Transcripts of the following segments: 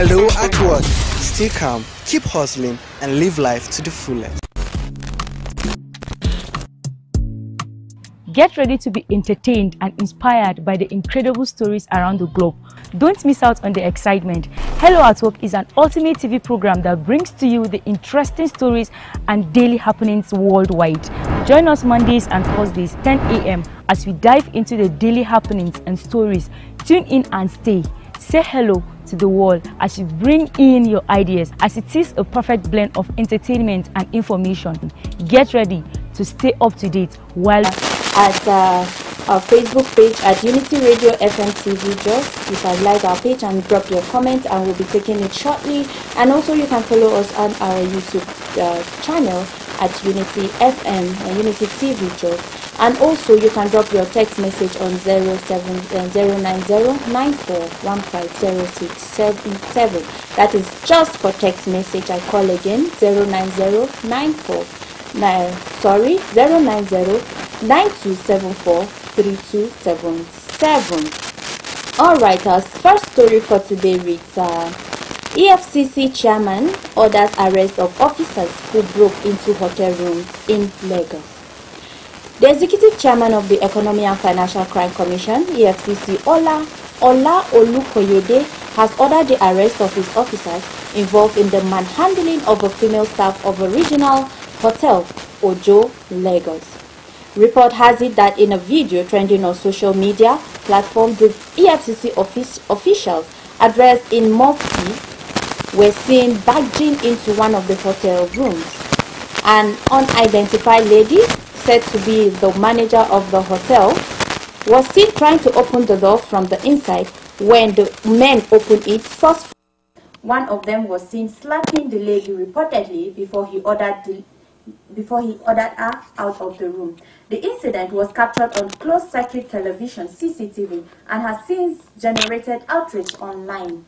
Hello at work. Stay calm, keep hustling, and live life to the fullest. Get ready to be entertained and inspired by the incredible stories around the globe. Don't miss out on the excitement. Hello at Work is an ultimate TV program that brings to you the interesting stories and daily happenings worldwide. Join us Mondays and Thursdays 10 a.m. as we dive into the daily happenings and stories. Tune in and stay. Say hello to the world as you bring in your ideas, as it is a perfect blend of entertainment and information. Get ready to stay up to date while at our Facebook page at Unity Radio FM TV. Just you can like our page and drop your comment, and we'll be taking it shortly. And also you can follow us on our YouTube channel at Unity FM and Unity TV. Just and also you can drop your text message on 09094150677. That is just for text message. I call again 09092743277. Alright, our first story for today reads EFCC chairman orders arrest of officers who broke into hotel rooms in Lagos. The executive chairman of the Economic and Financial Crime Commission, EFCC, Ola Olukoyede, has ordered the arrest of his officers involved in the manhandling of a female staff of a regional hotel, Ojo, Lagos. Report has it that in a video trending on social media platforms, the EFCC officials addressed in Mufti were seen barging into one of the hotel rooms. An unidentified lady, said to be the manager of the hotel, was seen trying to open the door from the inside. When the men opened it, forcefully, one of them was seen slapping the lady reportedly before he ordered her out of the room. The incident was captured on closed-circuit television (CCTV) and has since generated outrage online.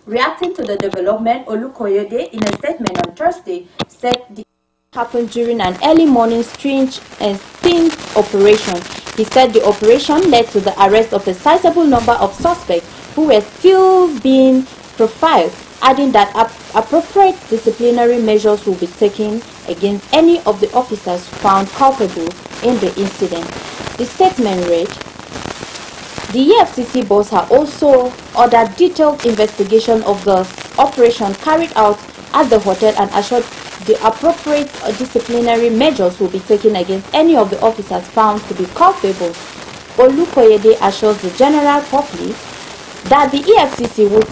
Reacting to the development, Olukoyede, in a statement on Thursday, said the happened during an early morning stringed operation. He said the operation led to the arrest of a sizable number of suspects who were still being profiled, adding that appropriate disciplinary measures will be taken against any of the officers found culpable in the incident. The statement read, the EFCC boss has also ordered detailed investigation of the operation carried out at the hotel and assured the appropriate disciplinary measures will be taken against any of the officers found to be culpable. Olukoyede assures the general public that the EFCC will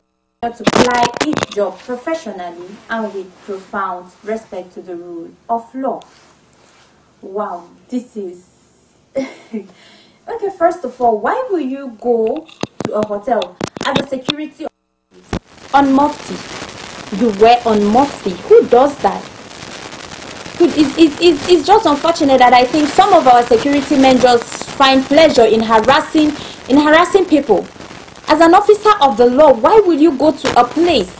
continue to ply its job professionally and with profound respect to the rule of law. Wow, this is... Okay, first of all, why will you go to a hotel as a security on Mufti? You were on Mufti. Who does that? It's just unfortunate that I think some of our security men just find pleasure in harassing people. As an officer of the law, why will you go to a place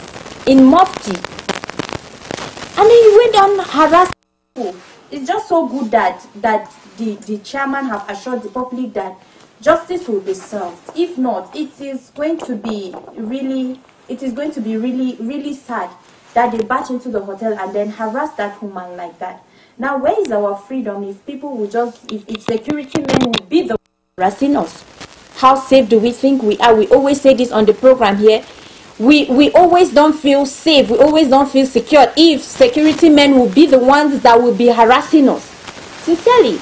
in Mufti and then you went on harassing people? It's just so good that the chairman have assured the public that justice will be served. If not, it is going to be really sad that they barge into the hotel and then harass that woman like that. Now, where is our freedom if people will just, if security men will be the harassing us? How safe do we think we are? We always say this on the program here. We always don't feel safe. We always don't feel secure if security men will be the ones that will be harassing us. Sincerely.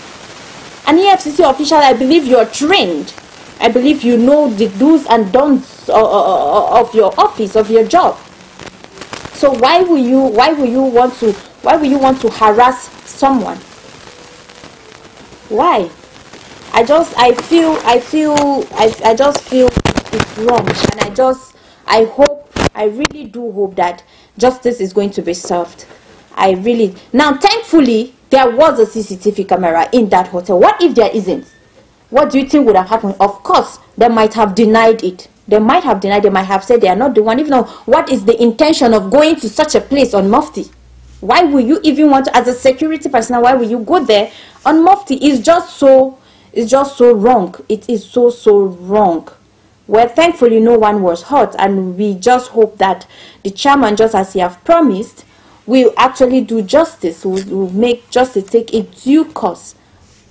An EFCC official, I believe you're trained. I believe you know the do's and don'ts of your office, of your job. So why will you want to harass someone? Why? I just feel it's wrong, and I really do hope that justice is going to be served. Now thankfully there was a CCTV camera in that hotel. What if there isn't? What do you think would have happened? Of course, they might have denied it. They might have said they are not the one. If not, what is the intention of going to such a place on Mufti? Why will you even want to, as a security personnel, why will you go there on Mufti? It's just so wrong. It is so wrong. Well, thankfully, no one was hurt, and we just hope that the chairman, just as he have promised, will actually do justice, will make justice take a due course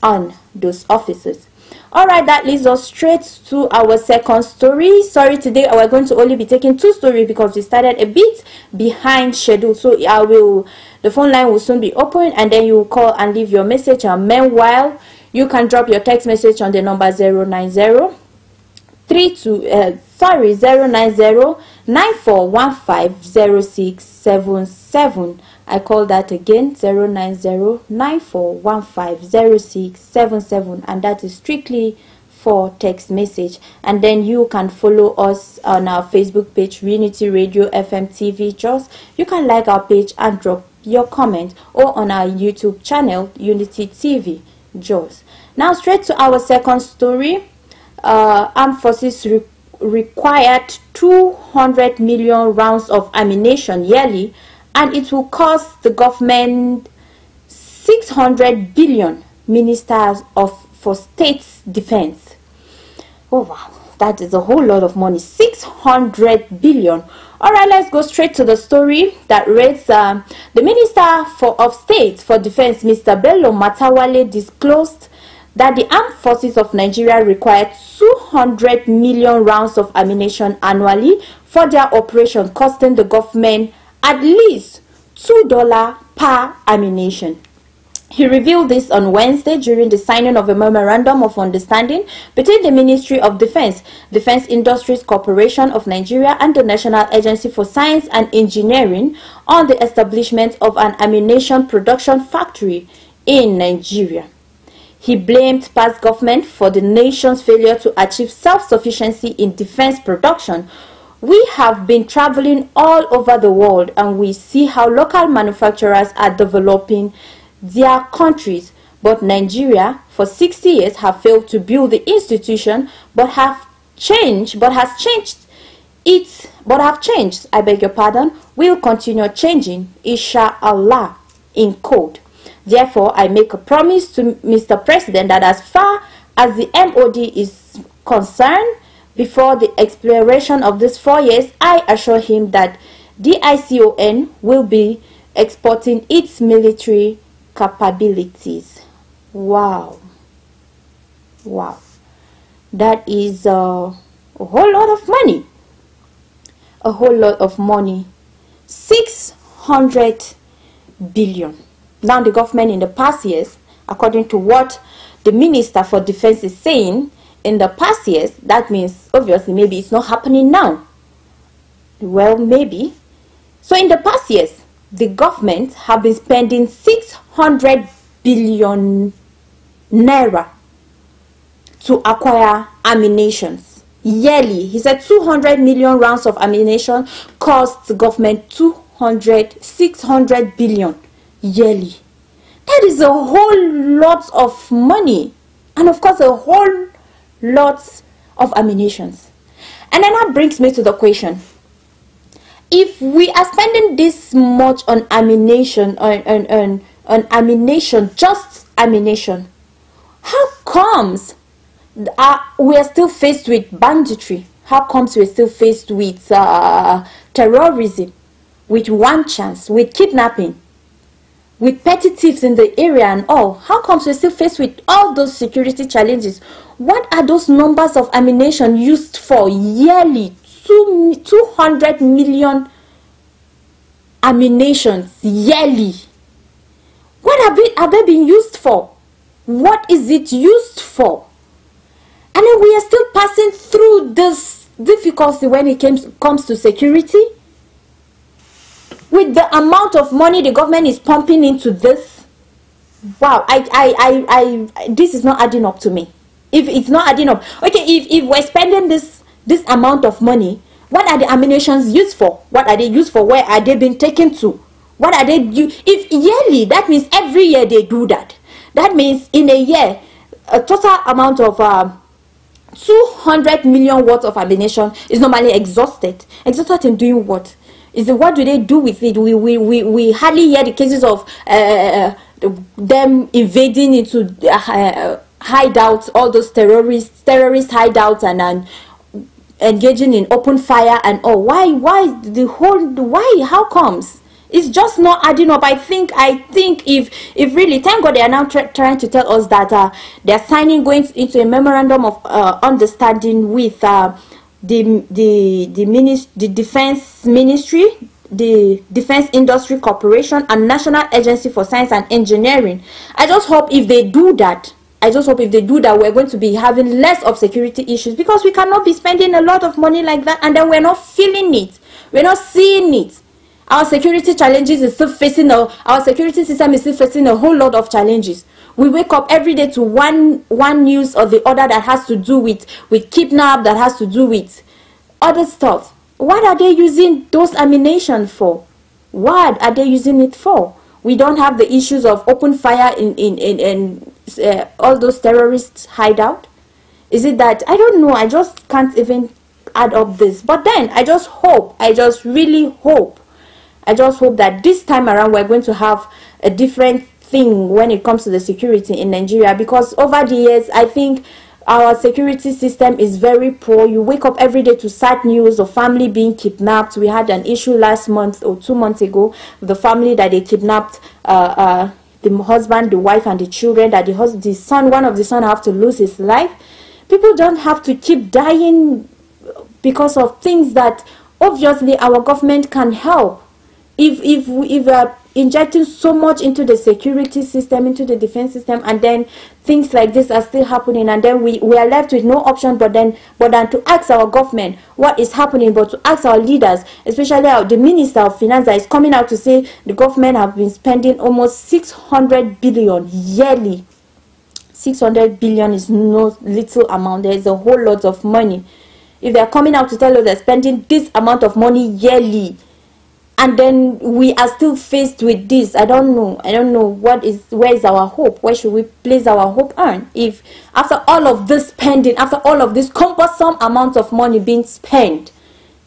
on those officers. All right, that leads us straight to our second story. Sorry, today we're going to only be taking 2 stories because we started a bit behind schedule. So the phone line will soon be open, and then you will call and leave your message. And meanwhile, you can drop your text message on the number 090-9415-0677. I call that again, 090-9415-0677, and that is strictly for text message. And then you can follow us on our Facebook page, Unity Radio FM TV Jos. You can like our page and drop your comment, or on our YouTube channel, Unity TV Jos. Now straight to our second story. Armed forces required 200 million rounds of ammunition yearly, and it will cost the government 600 billion, ministers for states defense. Oh wow, that is a whole lot of money. 600 billion. All right, let's go straight to the story that reads, the Minister of State for Defense, Mr. Bello Matawale, disclosed that the armed forces of Nigeria required 200 million rounds of ammunition annually for their operation, costing the government at least $2 per ammunition. He revealed this on Wednesday during the signing of a memorandum of understanding between the Ministry of Defense, Defense Industries Corporation of Nigeria, and the National Agency for Science and Engineering on the establishment of an ammunition production factory in Nigeria. He blamed past government for the nation's failure to achieve self-sufficiency in defense production. We have been traveling all over the world, and we see how local manufacturers are developing their countries, but Nigeria for 60 years have failed to build the institution, but have changed, I beg your pardon, will continue changing, inshallah, in code. Therefore, I make a promise to Mr. President that as far as the MOD is concerned, before the expiration of these 4 years, I assure him that DICON will be exporting its military capabilities. Wow. Wow. That is a whole lot of money. A whole lot of money. 600 billion. Now the government in the past years, according to what the Minister for Defense is saying, in the past years, that means obviously maybe it's not happening now. Well, maybe. So in the past years, the government have been spending 600 billion naira to acquire ammunitions yearly. He said 200 million rounds of ammunition costs the government 600 billion yearly. That is a whole lot of money, and of course a whole lot of ammunitions. And then that brings me to the question: if we are spending this much on ammunition, on ammunition, just ammunition, how comes we are still faced with banditry? How comes we are still faced with terrorism, with one chance, with kidnapping, with petty thieves in the area and all? How comes we're still faced with all those security challenges? What are those numbers of ammunition used for yearly? 200 million ammunitions yearly. What have they been used for? What is it used for? And then we are still passing through this difficulty when it comes to security. With the amount of money the government is pumping into this, wow, this is not adding up to me. If it's not adding up, okay, if we're spending this amount of money, what are the ammunitions used for? What are they used for? Where are they being taken to? What are they if yearly? That means every year they do that. That means in a year, a total amount of 200 million worth of ammunition is normally exhausted. Exhausted in doing what? What do they do with it? We hardly hear the cases of them invading into hideouts, all those terrorist hideouts, and engaging in open fire and all. Why how comes? It's just not adding up. I think if really, thank God they are now trying to tell us that they are going into a memorandum of understanding with the Defense Ministry, the Defense Industry Corporation, and National Agency for Science and Engineering. I just hope if they do that, we're going to be having less of security issues, because we cannot be spending a lot of money like that and then we're not feeling it, we're not seeing it. Our security challenges is still facing our security system is still facing a whole lot of challenges. We wake up every day to one news or the other that has to do with kidnap, that has to do with other stuff. What are they using those ammunition for? What are they using it for? We don't have the issues of open fire in all those terrorists hideout. Is it that? I don't know. I just can't even add up this. But then I just really hope that this time around we're going to have a different thing when it comes to the security in Nigeria, because over the years I think our security system is very poor. You wake up every day to sad news of family being kidnapped. We had an issue last month or 2 months ago, the family that they kidnapped the husband, the wife, and the children, that one of the son have to lose his life. People don't have to keep dying because of things that obviously our government can help. If we are injecting so much into the security system, into the defense system, and then things like this are still happening, and then we are left with no option but then to ask our government what is happening, but to ask our leaders, especially the Minister of Finance that is coming out to say the government have been spending almost 600 billion yearly. 600 billion is no little amount. There is a whole lot of money. If they are coming out to tell us they're spending this amount of money yearly, and then we are still faced with this, I don't know where is our hope? Where should we place our hope on? If after all of this spending, after all of this cumbersome amount of money being spent,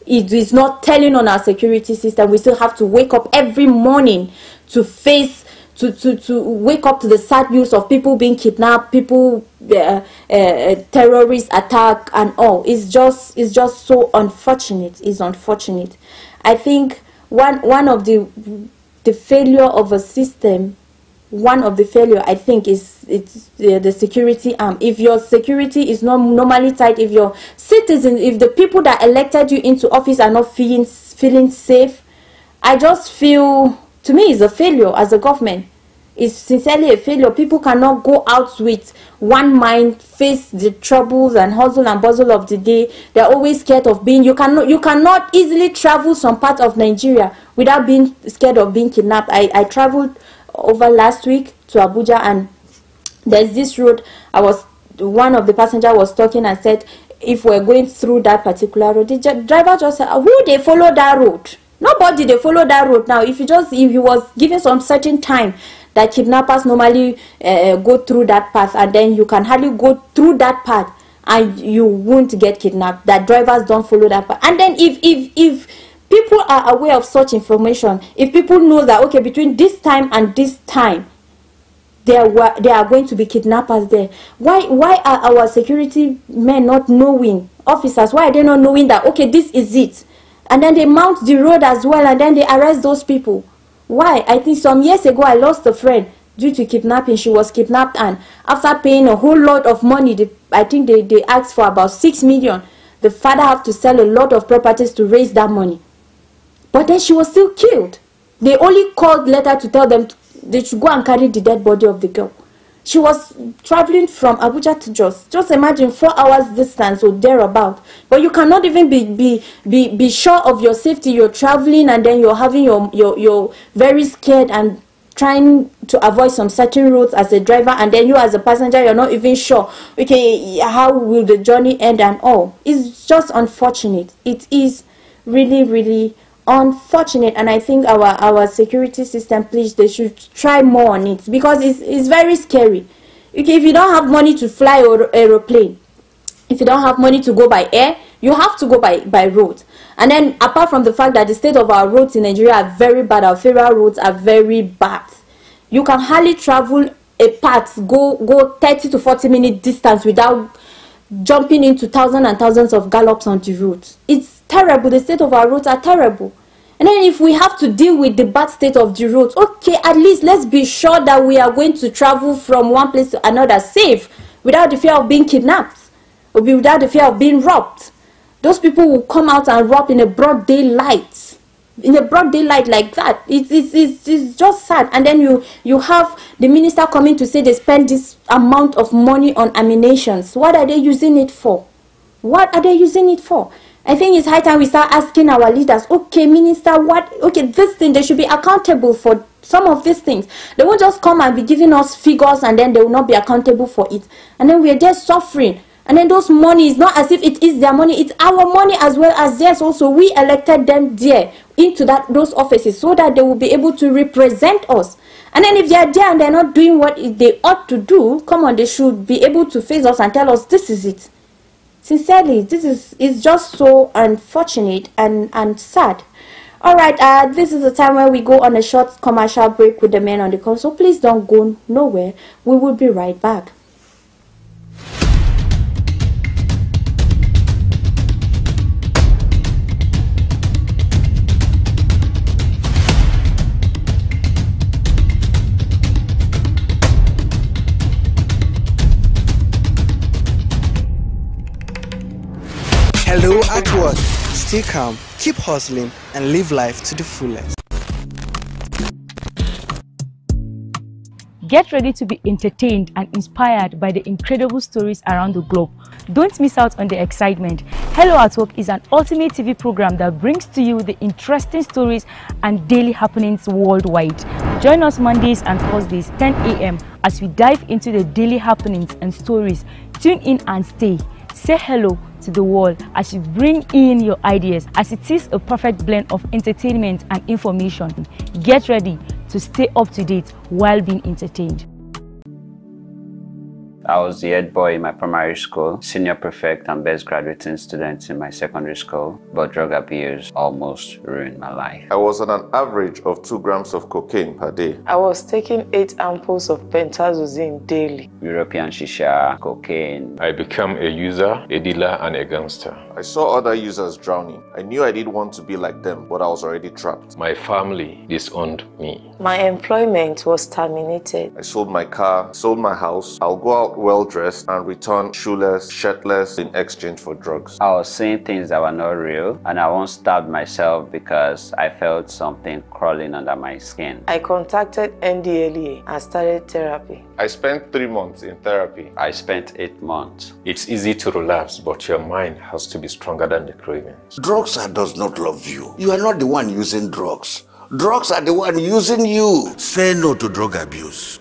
it is not telling on our security system, we still have to wake up every morning to face, to wake up to the sad news of people being kidnapped, people, terrorist attack and all. It's just so unfortunate. It's unfortunate. I think one of the failure of a system, I think is the security arm. If your security is not normally tight, if your citizens, if the people that elected you into office are not feeling safe, I just feel, to me, it's a failure as a government. It's sincerely a failure. People cannot go out with one mind, face the troubles and hustle and bustle of the day. They're always scared of being, you cannot easily travel some part of Nigeria without being scared of being kidnapped. I traveled over last week to Abuja, and there's this road. One of the passengers was talking and said, if we're going through that particular road, the driver just said, who they follow that road? Nobody they follow that road now. If he was given some certain time that kidnappers normally go through that path, and then you can hardly go through that path and you won't get kidnapped, that drivers don't follow that path. And then if people are aware of such information, if people know that, okay, between this time and this time there are going to be kidnappers there, why are our security men not knowing, officers, why are they not knowing that, okay, this is it? And then they mount the road as well, and then they arrest those people. Why? I think some years ago I lost a friend due to kidnapping. She was kidnapped, and after paying a whole lot of money, I think they asked for about 6 million. The father had to sell a lot of properties to raise that money. But then she was still killed. They only called later to tell them they should go and carry the dead body of the girl. She was traveling from Abuja to Jos. Just imagine 4 hours distance or thereabout. But you cannot even be sure of your safety. You're traveling, and then you're having you're very scared and trying to avoid some certain routes as a driver, and then you as a passenger, you're not even sure, okay, how will the journey end and all. It's just unfortunate. It is really, really unfortunate. And I think our security system, please, they should try more on it, because it's very scary. Okay, if you don't have money to fly or aeroplane, if you don't have money to go by air, you have to go by road. And then apart from the fact that the state of our roads in Nigeria are very bad, our federal roads are very bad, you can hardly travel a path, go 30 to 40 minute distance without jumping into thousands and thousands of gallops on the roads. It's terrible. The state of our roads are terrible. And then if we have to deal with the bad state of the roads, okay, at least let's be sure that we are going to travel from one place to another safe, without the fear of being kidnapped, or without the fear of being robbed. Those people will come out and rob in a broad daylight. In a broad daylight like that. It's just sad. And then you have the minister coming to say they spend this amount of money on ammunitions. What are they using it for? What are they using it for? I think it's high time we start asking our leaders, okay, minister, this thing, they should be accountable for some of these things. They won't just come and be giving us figures and then they will not be accountable for it. And then we are just suffering. And then those money is not as if it is their money, it's our money as well as theirs also. We elected them there into those offices so that they will be able to represent us. And then if they are there and they're not doing what they ought to do, come on, they should be able to face us and tell us this is it. Sincerely, this is just so unfortunate and sad. All right, this is the time where we go on a short commercial break with the men on the call. So please don't go nowhere. We will be right back. Hello at work. Stay calm, keep hustling, and live life to the fullest. Get ready to be entertained and inspired by the incredible stories around the globe. Don't miss out on the excitement. Hello at Work is an ultimate TV program that brings to you the interesting stories and daily happenings worldwide. Join us Mondays and Thursdays, 10 a.m. as we dive into the daily happenings and stories. Tune in and stay. Say hello to the world as you bring in your ideas, as it is a perfect blend of entertainment and information. Get ready to stay up to date while being entertained. I was the head boy in my primary school, senior prefect and best graduating student in my secondary school, but drug abuse almost ruined my life. I was on an average of 2 grams of cocaine per day. I was taking 8 ampoules of pentazosine daily. European shisha, cocaine. I became a user, a dealer, and a gangster. I saw other users drowning. I knew I didn't want to be like them, but I was already trapped. My family disowned me. My employment was terminated. I sold my car, sold my house. I'll go out well-dressed and return shoeless, shirtless in exchange for drugs. I was seeing things that were not real, and I once stabbed myself because I felt something crawling under my skin. I contacted NDLEA and started therapy. I spent 3 months in therapy. I spent 8 months. It's easy to relapse, but your mind has to be stronger than the cravings. Drugs does not love you. You are not the one using drugs. Drugs are the one using you. Say no to drug abuse.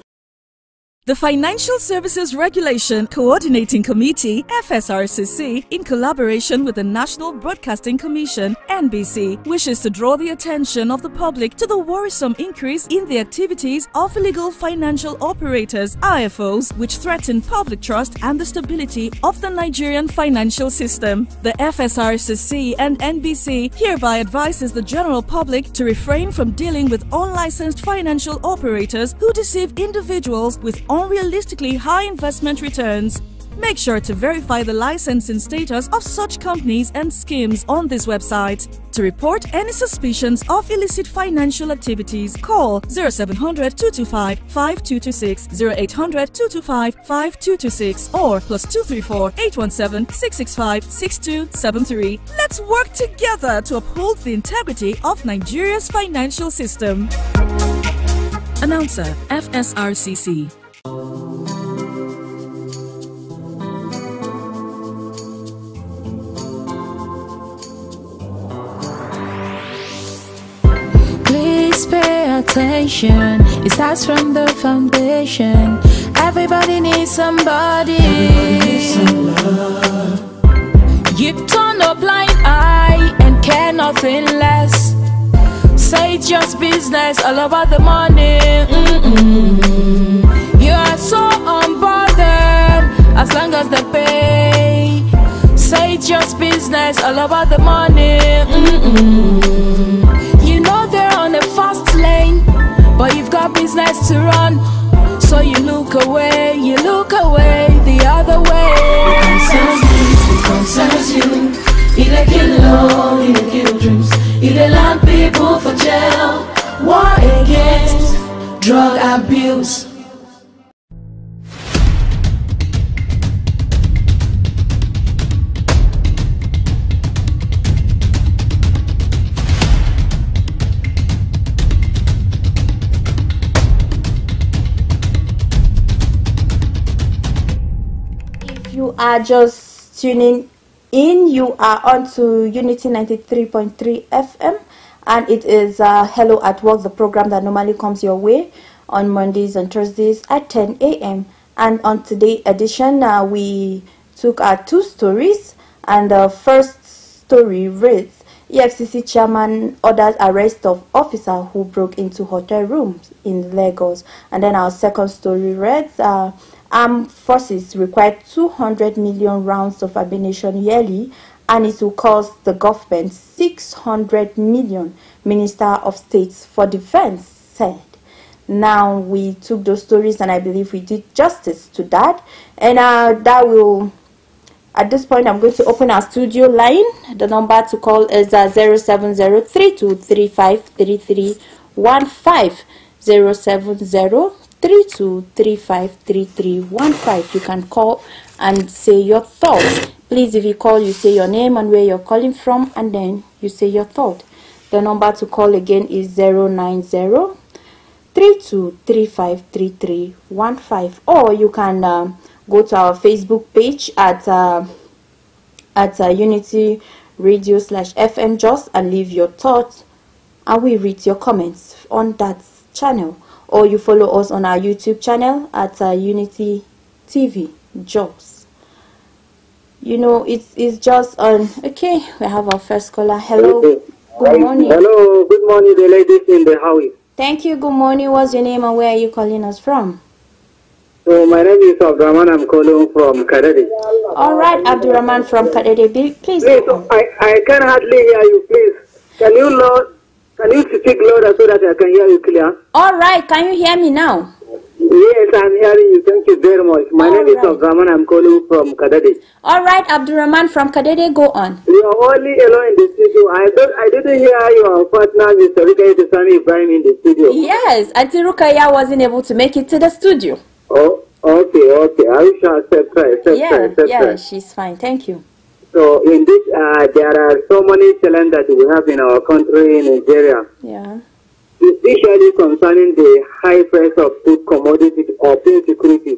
The Financial Services Regulation Coordinating Committee, FSRCC, in collaboration with the National Broadcasting Commission, NBC, wishes to draw the attention of the public to the worrisome increase in the activities of illegal financial operators, IFOs, which threaten public trust and the stability of the Nigerian financial system. The FSRCC and NBC hereby advises the general public to refrain from dealing with unlicensed financial operators who deceive individuals with unrealistically high investment returns. Make sure to verify the licensing status of such companies and schemes on this website. To report any suspicions of illicit financial activities, call 0700 225 5226, 0800 225 5226, or +234 817 665 6273. Let's work together to uphold the integrity of Nigeria's financial system. Announcer, FSRCC. Please pay attention. It starts from the foundation. Everybody needs somebody. You turn a blind eye and care nothing less. Say it's just business, all about the money. You are so unbothered as long as they pay. Say it's just business, all about the money. You know they're on a fast lane, but you've got business to run. So you look away the other way. abuse. If you are just tuning in, you are on to Unity 93.3 FM, and it is Hello at Work, the program that normally comes your way on Mondays and Thursdays at 10 a.m. And on today's edition, we took our two stories, and the first story reads, EFCC chairman orders arrest of officer who broke into hotel rooms in Lagos. And then our second story reads, armed forces require 200 million rounds of ammunition yearly, and it will cost the government 600 million, Minister of State for Defense said. Now, we took those stories and I believe we did justice to that. And that will, at this point, I'm going to open our studio line. The number to call is 070-3235-3315. 070-3235-3315. You can call and say your thoughts. Please, if you call, you say your name and where you're calling from, and then you say your thought. The number to call again is 090-3235-3315. Or you can go to our Facebook page at Unity Radio /FM Just and leave your thoughts, and we read your comments on that channel. Or you follow us on our YouTube channel at Unity TV Jobs. You know, it's just on. Okay, we have our first caller. Hello, good morning. Hello, good morning, the ladies in the house. Thank you. Good morning. What's your name and where are you calling us from? So my name is Abdurrahman. I'm calling from Kadede. All right, Abdurrahman from Kadede. Please. I can hardly hear you. Please, can you speak louder so that I can hear you clear? All right, can you hear me now? Yes, I'm hearing you. Thank you very much. My name is Abdurrahman. I'm calling from Kadede. All right, Abdurrahman from Kadede, go on. You are only alone in the studio. I didn't hear your partner, Mr. Rukaya Sami Ibrahim, in the studio. Yes, Auntie Rukaya wasn't able to make it to the studio. Oh, okay. I shall accept her. Yeah, she's fine. Thank you. So indeed, there are so many challenges that we have in our country, in Nigeria. Yeah. Especially concerning the high price of food commodities or food security.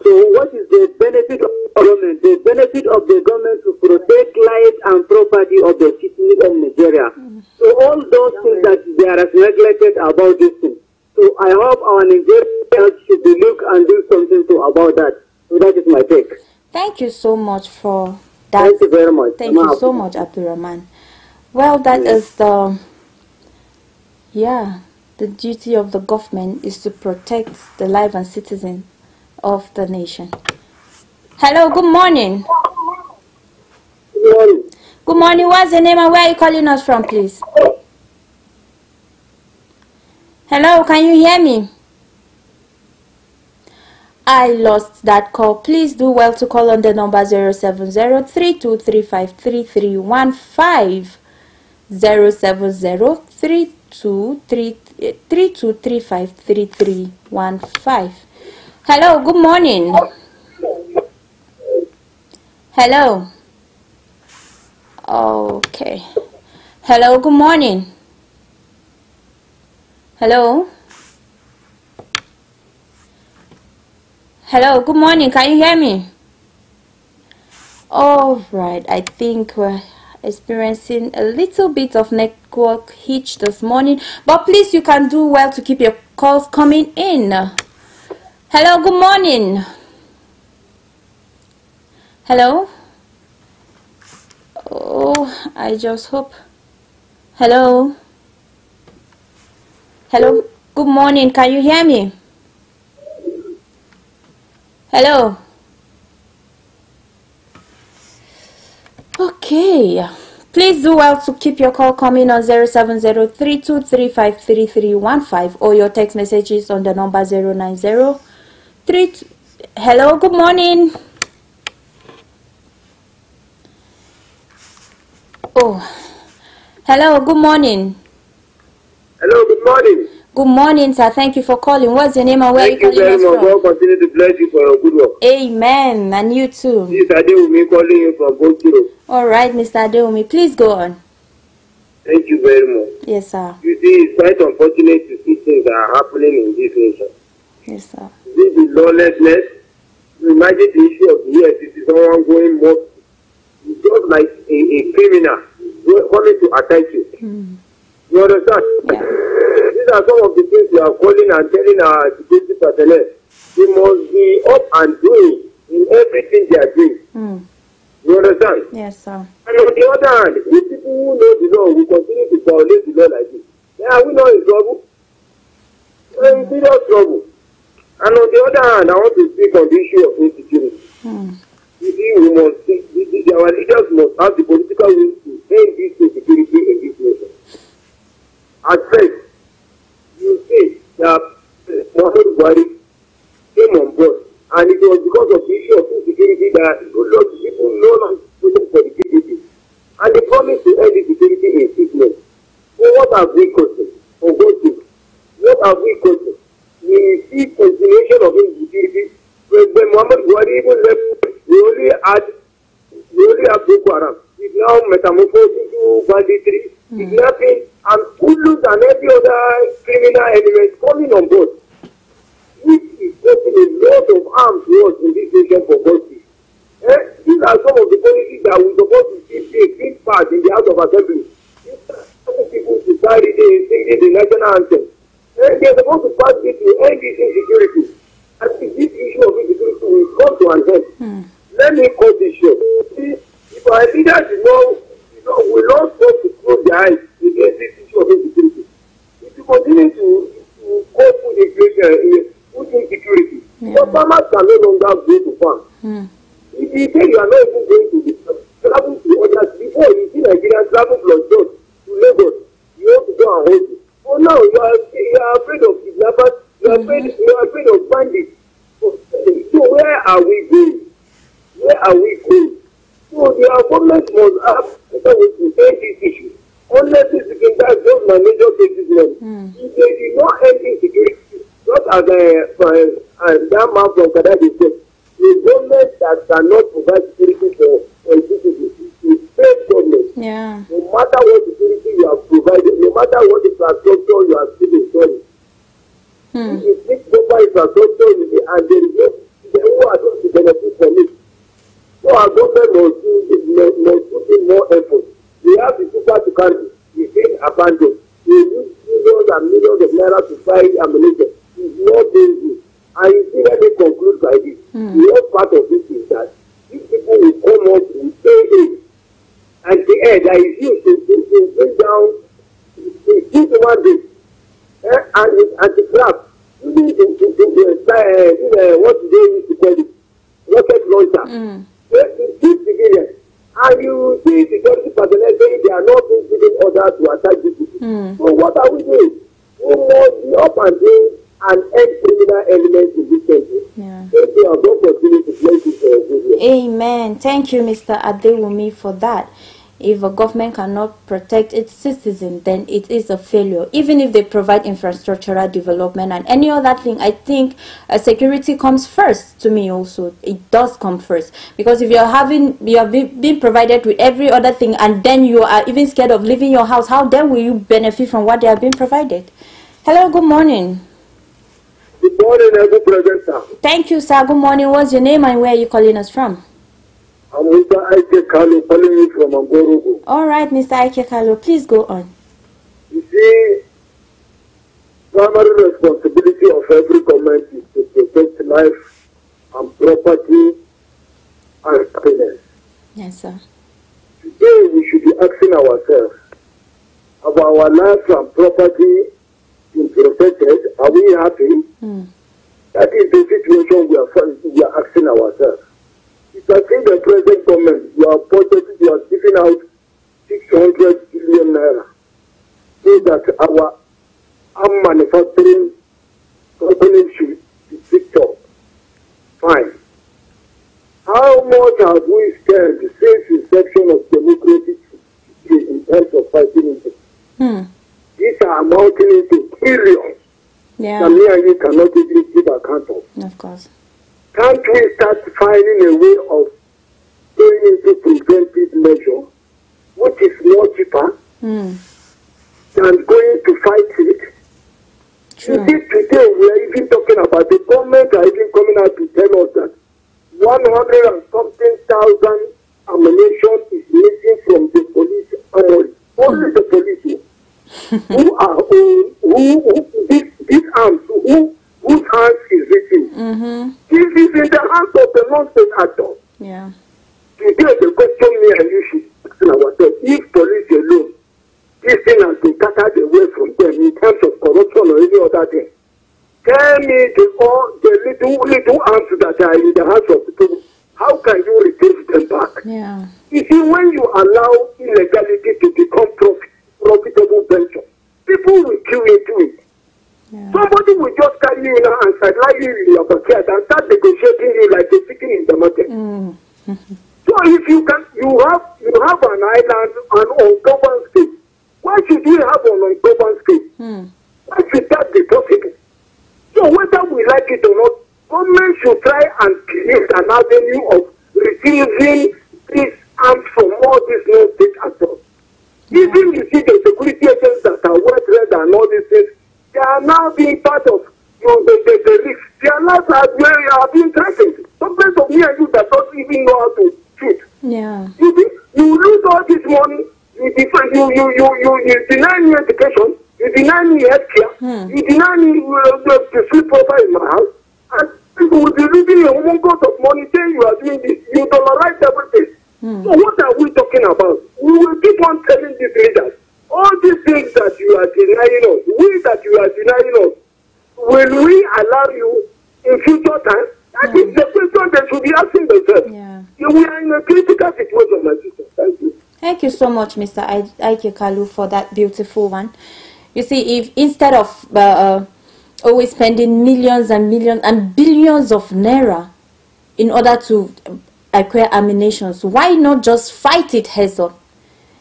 So what is the benefit of government? The benefit of the government to protect life and property of the citizens of Nigeria. So all those things that they are neglected about this thing. So I hope our Nigerians should look and do something about that. So that is my take. Thank you so much for that. Thank you very much. Thank you so much, Abdurrahman. Well, that is the duty of the government is to protect the life and citizen of the nation. Hello, good morning. Good morning. Good morning. What's your name and where are you calling us from, please? Hello, can you hear me? I lost that call. Please do well to call on the number 070-3235-3315. 070-3235-3315. Hello, good morning. Hello. Okay. Hello, good morning. Hello. Hello, good morning. Can you hear me? All right. I think we're experiencing a little bit of network hitch this morning, but please, you can do well to keep your calls coming in. Hello, good morning. Hello. Oh, I just hope. Hello. Hello, good morning. Can you hear me? Hello. Okay. Please do well to keep your call coming on 070-3235-3315 or your text messages on the number 090-32. Hello, good morning. Oh, hello, good morning. Hello, good morning. Good morning, sir. Thank you for calling. What's your name and where are you calling us from? God continue to bless you for your good work. Amen. And you too. This Adewumi calling you from Bokiro. All right, Mr. Adewumi. Please go on. Thank you very much. Yes, sir. You see, it's quite unfortunate to see things that are happening in this nation. Yes, sir. This is lawlessness. Imagine the issue of the EFCC, someone going more. It's just like a criminal coming to attack you. You understand? Yeah. These are some of the things we are calling and telling our security personnel. They must be up and doing in everything they are doing. You understand? Yes, sir. And on the other hand, if people who know the law will continue to violate the law like this, then are we not in trouble? We're in serious trouble. And on the other hand, I want to speak on the issue of insecurity. You see, we must see, our leaders must have the political will to end this insecurity in this nation. At first, you see that Muhammad Buhari came on board, and it was because of the issue of insecurity that a lot of people no longer voted for the PDP. And they promised to end insecurity in 6 months. So what have we gotten? For God's sake, what have we gotten? We see continuation of insecurity. When Muhammad Buhari even left, we only have Boko Haram. It's now metamorphosed into banditry, kidnapping, and Kulus and every other criminal element coming on board. This is causing a lot of harm to us in this nation for God's sake. These are some of the policies that we're supposed to see a big part in the House of Assembly. People to carry the national anthem. They're supposed to pass this to end this insecurity. I think this issue of insecurity will come to an end. Let me cut this short. See, if our leaders will not stop to close their eyes against this issue of insecurity, if you continue to call food inflation, food insecurity, your farmers can no longer go to farm. If you say you are not even going to travel to others, before you see Nigerians travel plus those to Lagos, you have to go and hold it. Oh no, you are afraid of kidnappers, you are afraid of bandits. So where are we going? Where are we going? So the government must have to end this issue. Honestly speaking, that's just my major criticism. If they did not end insecurity, not as that man from Kadaji said, the government that cannot provide security for citizens is state government. Yeah. No matter what security you have provided, no matter what infrastructure you have still installing. If you think proper infrastructure and there is no who are going to benefit from it. So our government must put in more effort. We have the super to carry, we feel abandoned. We use millions and millions of naira to buy ammunition. It's not easy. And you see, let me conclude by this. The other part of this is that these people will come up with aid. And the air that is used to bring down the 1 day. And the craft. You need to what they used to call it, rocket launcher. These civilians. And you see security personnel saying they are not being given orders to attack these people. So what are we doing? We must be up and doing and end criminal elements in this country. Thank you, and God continue to bless you for your good work. Amen. Thank you, Mr. Adewumi, for that. If a government cannot protect its citizens, then it is a failure. Even if they provide infrastructural development and any other thing, I think security comes first to me also. It does come first. Because if you are being provided with every other thing and then you are even scared of leaving your house, how then will you benefit from what they are being provided? Hello, good morning. Good morning, good present, sir. Thank you, sir. Good morning. What's your name and where are you calling us from? I'm Mr. Ike Kalu, calling you from Angorogo. All right, Mr. Ike Kalu, please go on. You see, primary responsibility of every government is to protect life and property and happiness. Yes, sir. Today, we should be asking ourselves, have our life and property been protected? Are we happy? That is the situation we are asking ourselves. If I think the present government, you are giving out 600 billion naira so that our arm manufacturing companies should be picked up. Fine. How much have we spent since inception of democracy in terms of fighting it? These are amounting into trillions. that me and you cannot even give account of. Of course. Can't we start finding a way of going into preventive measure, which is more cheaper than going to fight it? True. You see, today we are even talking about the government are even coming out to tell us that 100 and something thousand ammunition is missing from the police armory. Only the police who are these arms, whose hands is reaching. This is in the hands of the non-state actor. Yeah. Today the question me and you should ask ourselves, if police alone, this thing has been scattered away from them in terms of corruption or any other thing, tell me the little arms that are in the hands of the people, how can you retrieve them back? Yeah. You see, when you allow illegality to become profitable venture, people will queue into it. Yeah. Somebody will just carry you now and sideline you in your backyard and start negotiating you like a chicken in the market. So if you have an island, an ungoverned state, why should we have an ungoverned state? Why should that be possible? So whether we like it or not, government should try and create an avenue of retrieving these arms from all these non-state actors. Even you see the security agents that are well-trained and all these things, they are now being part of the risk. Their lives are being threatened. Sometimes of me and you that don't even know how to shoot. Yeah. You lose all this money, you deny me education, you deny me healthcare, you deny me to sleep over in my house, and people will be losing a whole lot of money saying you are doing this. You dollarize everything. So what are we talking about? We will keep on telling these leaders, all these things that you are denying us, will we allow you in future time? That is the question they should be asking themselves. Yeah. We are in a critical situation, my sister. Thank you. Thank you so much, Mr. Ike Kalu, for that beautiful one. You see, if instead of always spending millions and millions and billions of naira in order to acquire ammunitions, why not just fight it heads on?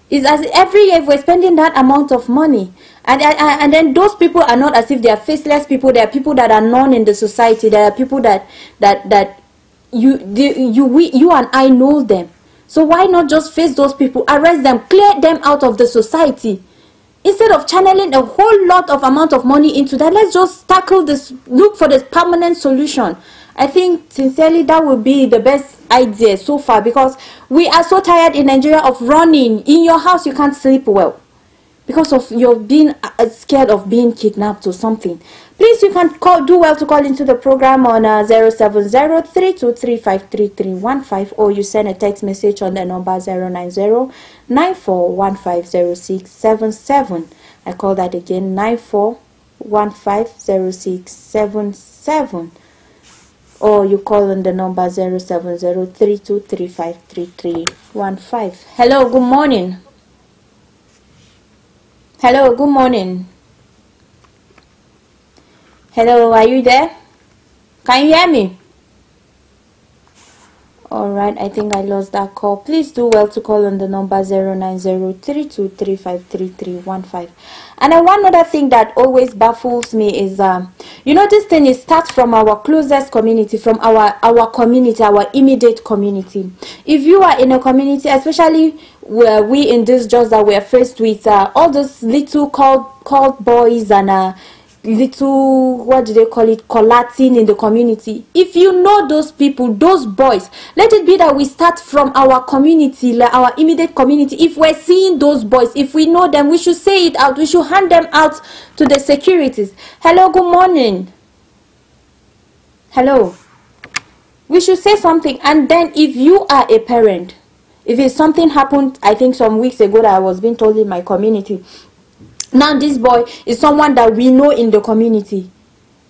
It's as every year we're spending that amount of money, and then those people are not as if they are faceless people. They are people that are known in the society. There are people that you and I know them. So why not just face those people, arrest them, clear them out of the society? Instead of channeling a whole lot of amount of money into that, let's just tackle this, look for this permanent solution. I think sincerely that would be the best idea so far, because we are so tired in Nigeria of running. In your house you can't sleep well because of your being scared of being kidnapped or something. Please, you can do well to call into the program on 070-3235-3315, or you send a text message on the number 090-94150677. I call that again, 94150677. Or you call on the number 070-3235-3315. Hello, good morning. Hello, good morning. Hello, are you there? Can you hear me? Alright, I think I lost that call. Please do well to call on the number 090-3235-3315. And one other thing that always baffles me is, this thing starts from our closest community, from our community, our immediate community. If you are in a community, especially where we in this jobs that we are faced with, all those little called boys and little, what do they call it, collating in the community. If you know those people, those boys, let it be that we start from our community, like our immediate community. If we're seeing those boys, if we know them, we should say it out. We should hand them out to the securities. Hello, good morning. Hello. We should say something. And then if you are a parent, if it's something happened, I think some weeks ago that I was being told in my community, now this boy is someone that we know in the community.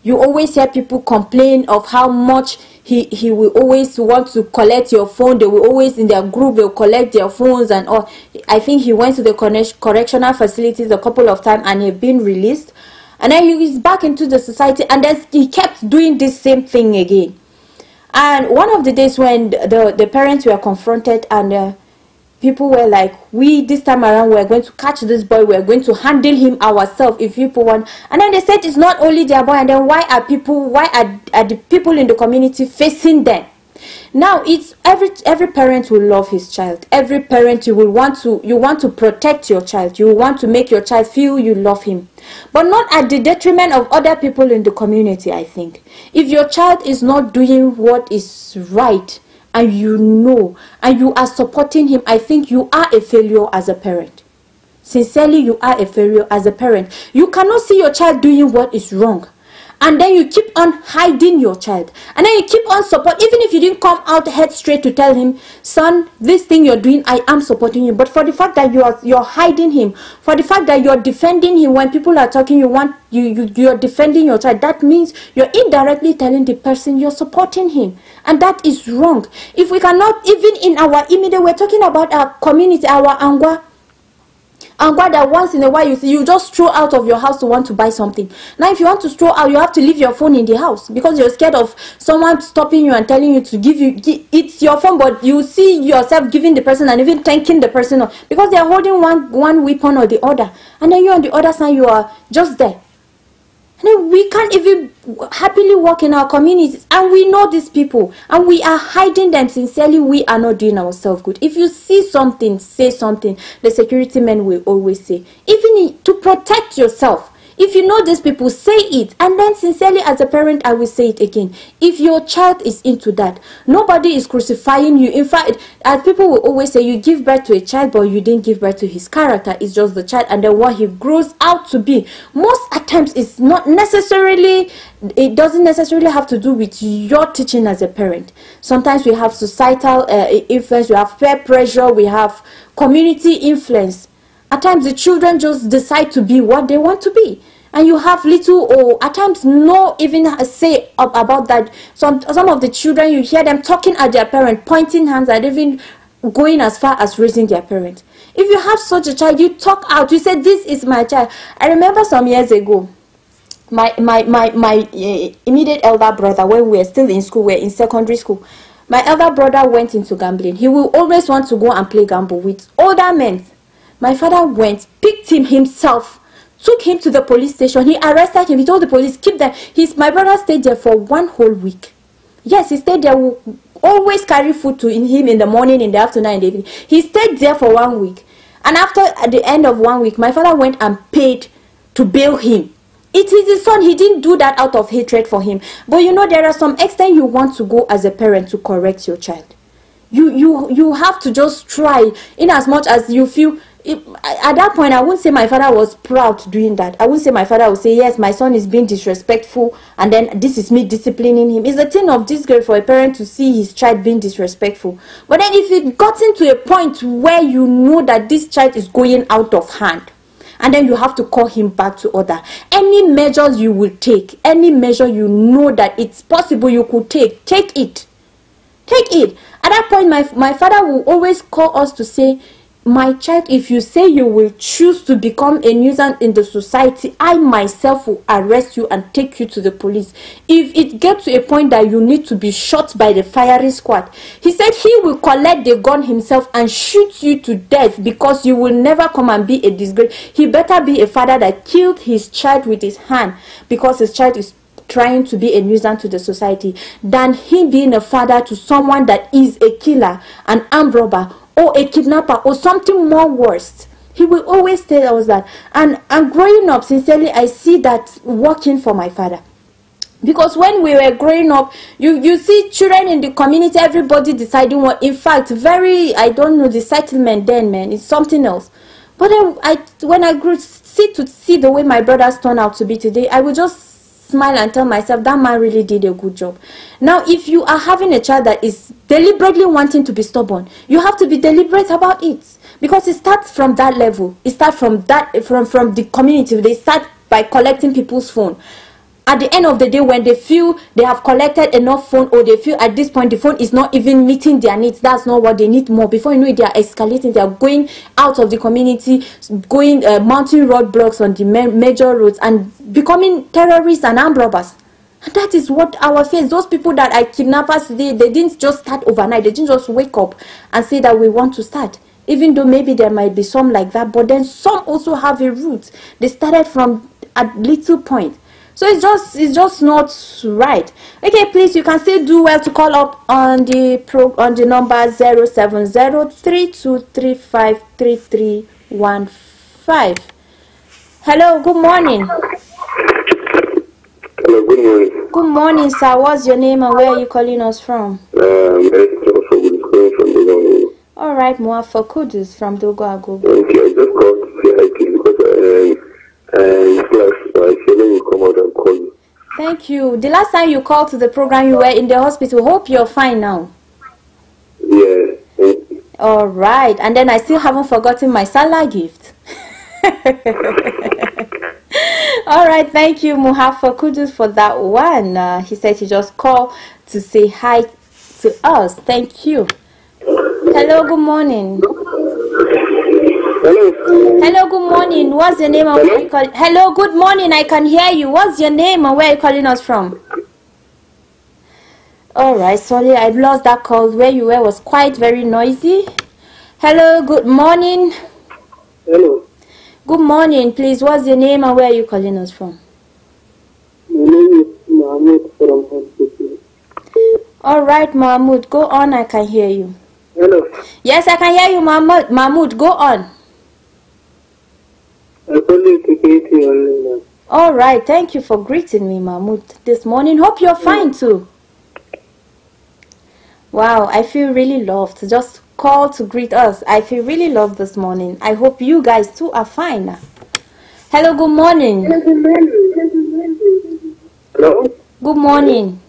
You always hear people complain of how much he will always want to collect your phone. They will always, in their group, they'll collect their phones and all. I think he went to the correctional facilities a couple of times and he's been released. And then he's back into the society, and then he kept doing this same thing again. And one of the days when the parents were confronted, and people were like, we this time around we're going to catch this boy, we're going to handle him ourselves if people want. And then they said it's not only their boy, and then why are the people in the community facing them? Now it's every parent will love his child. Every parent, you want to protect your child. You want to make your child feel you love him, but not at the detriment of other people in the community. I think if your child is not doing what is right, and you know, and you are supporting him, I think you are a failure as a parent. Sincerely, you are a failure as a parent. You cannot see your child doing what is wrong, and then you keep on hiding your child, and then you keep on support, even if you didn't come out head straight to tell him, son, this thing you're doing, I am supporting you. But for the fact that you're hiding him, for the fact that you're defending him when people are talking, you're defending your child, that means you're indirectly telling the person you're supporting him, and that is wrong. If we cannot, even in our immediate, we're talking about our community, our angwa that once in a while you just stroll out of your house to want to buy something. Now if you want to stroll out, you have to leave your phone in the house because you're scared of someone stopping you and telling you to it's your phone, but you see yourself giving the person and even thanking the person because they're holding one weapon or the other, and then you on the other side, you are just there. And then we can't even happily walk in our communities, and we know these people, and we are hiding them. Sincerely, we are not doing ourselves good. If you see something, say something. The security men will always say, even to protect yourself. If you know these people, say it. And then sincerely, as a parent, I will say it again. If your child is into that, nobody is crucifying you. In fact, as people will always say, you give birth to a child, but you didn't give birth to his character. It's just the child and then what he grows out to be. Most at times, it's not necessarily, it doesn't necessarily have to do with your teaching as a parent. Sometimes we have societal influence, we have peer pressure, we have community influence. At times, the children just decide to be what they want to be. And you have little or at times no even say about that. Some of the children, you hear them talking at their parent, pointing hands, and even going as far as raising their parent. If you have such a child, you talk out. You say, this is my child. I remember some years ago, my immediate elder brother, when we were still in school, we were in secondary school, my elder brother went into gambling. He will always want to go and play gamble with older men. My father went, picked him himself, took him to the police station. He arrested him. He told the police, keep them. My brother stayed there for 1 whole week. Yes, he stayed there. We always carry food to him in the morning, in the afternoon, and the evening. He stayed there for 1 week. And after, at the end of 1 week, my father went and paid to bail him. It is his son. He didn't do that out of hatred for him. But you know, there are some extent you want to go as a parent to correct your child. You have to just try, in as much as you feel. At that point, I wouldn't say my father was proud doing that. I wouldn't say my father would say, yes, my son is being disrespectful, and then this is me disciplining him. It's a thing of disgrace for a parent to see his child being disrespectful. But then if it gotten to a point where you know that this child is going out of hand, and then you have to call him back to order, any measures you will take, any measure you know that it's possible you could take it. Take it. At that point, my father will always call us to say, my child, if you say you will choose to become a nuisance in the society, I myself will arrest you and take you to the police. If it gets to a point that you need to be shot by the firing squad, he said he will collect the gun himself and shoot you to death because you will never come and be a disgrace. He better be a father that killed his child with his hand because his child is trying to be a nuisance to the society than him being a father to someone that is a killer, an armed robber, or a kidnapper, or something more worse. He will always tell us that. And growing up, sincerely, I see that working for my father. Because when we were growing up, you see children in the community, everybody deciding what. In fact, I don't know, the settlement then, man, it's something else. But then when I grew to see the way my brothers turn out to be today, I would just smile and tell myself that man really did a good job. Now, if you are having a child that is deliberately wanting to be stubborn, you have to be deliberate about it, because it starts from that level. It starts from the community. They start by collecting people's phone. At the end of the day, when they feel they have collected enough phone, or they feel at this point the phone is not even meeting their needs, that's not what they need more. Before you know it, they are escalating. They are going out of the community, going mounting roadblocks on the major roads and becoming terrorists and armed robbers. And that is what our face. Those people that are kidnappers today, they didn't just start overnight. They didn't just wake up and say that we want to start. even though maybe there might be some like that, but then some also have a root. They started from a little point. So it's just not right. Okay, please, you can still do well to call up on the number 07032353315. Hello, good morning. Hello, good morning. Good morning, sir. What's your name and where are you calling us from? All right, Muafa Kudus from Dogo Agogo. Okay, I just called to say hi to you because I said let me come out and call you. Thank you. The last time you called to the program, you were in the hospital. Hope you're fine now. Yeah. All right, and then I still haven't forgotten my Salah gift. All right, thank you, Muhafa Kudus, for that one. He said he just called to say hi to us. Thank you. Hello, good morning. Hello. Hello, good morning. What's your name and where you call? Hello, good morning. I can hear you. What's your name and where are you calling us from? All right, sorry, I lost that call. Where you were was quite very noisy. Hello, good morning. Hello. Good morning, please. What's your name and where are you calling us from? My name is Mahmoud from hospital. All right, Mahmoud, go on. I can hear you. Hello. Yes, I can hear you, Mahmoud. Mahmoud, go on. I calling to greet you only now. All right, thank you for greeting me, Mahmoud, this morning. Hope you're fine too. Wow, I feel really loved. Just call to greet us. I feel really loved this morning. I hope you guys too are fine. Hello, good morning. Hello. Good morning.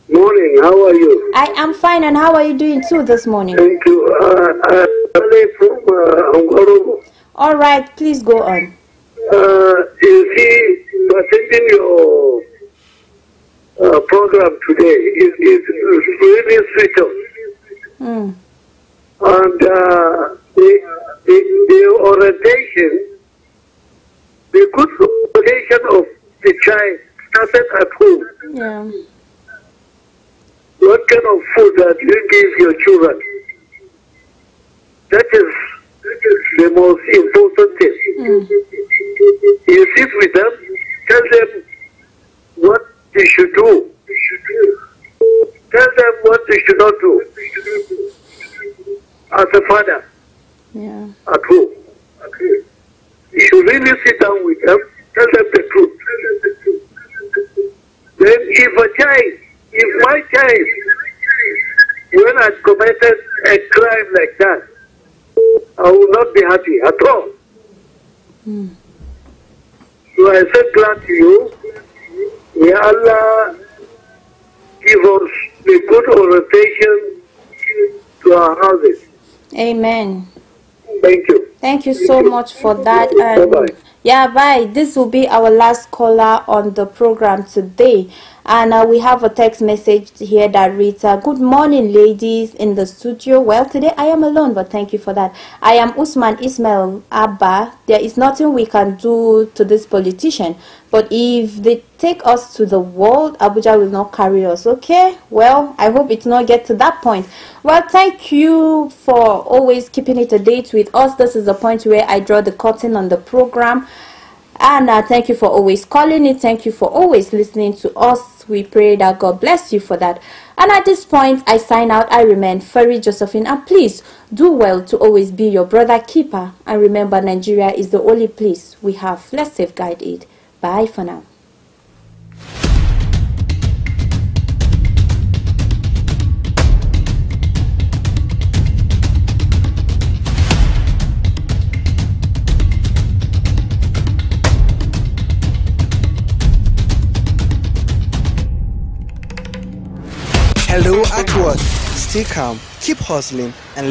Morning. How are you? I am fine, and how are you doing too this morning? Thank you. I'm from Angoro. All right, please go on. You see, attending your program today is really sweet. And the orientation, the good orientation of the child started at home. Yeah. What kind of food that you give your children? That is the most important thing. You sit with them, tell them what they should do. Tell them what they should not do. As a father, at home. You should really sit down with them, tell them the truth. Then if my child, when I committed a crime like that, I will not be happy at all. So I said glad to you. May Allah give us the good orientation to our houses. Amen. Thank you. Thank you so much for that. And bye-bye. Yeah, bye. This will be our last caller on the program today. And we have a text message here that reads, good morning, ladies in the studio. Well, today I am alone, but thank you for that. I am Usman Ismail Abba. There is nothing we can do to this politician. But if they take us to the world, Abuja will not carry us, okay? Well, I hope it not get to that point. Well, thank you for always keeping it a date with us. This is the point where I draw the curtain on the program. And thank you for always calling it. Thank you for always listening to us. We pray that God bless you for that. And at this point, I sign out. I remain Ferry Josephine. And please do well to always be your brother keeper. And remember, Nigeria is the only place we have. Let's safeguard it. Bye for now. Hello at work. Stay calm, keep hustling, and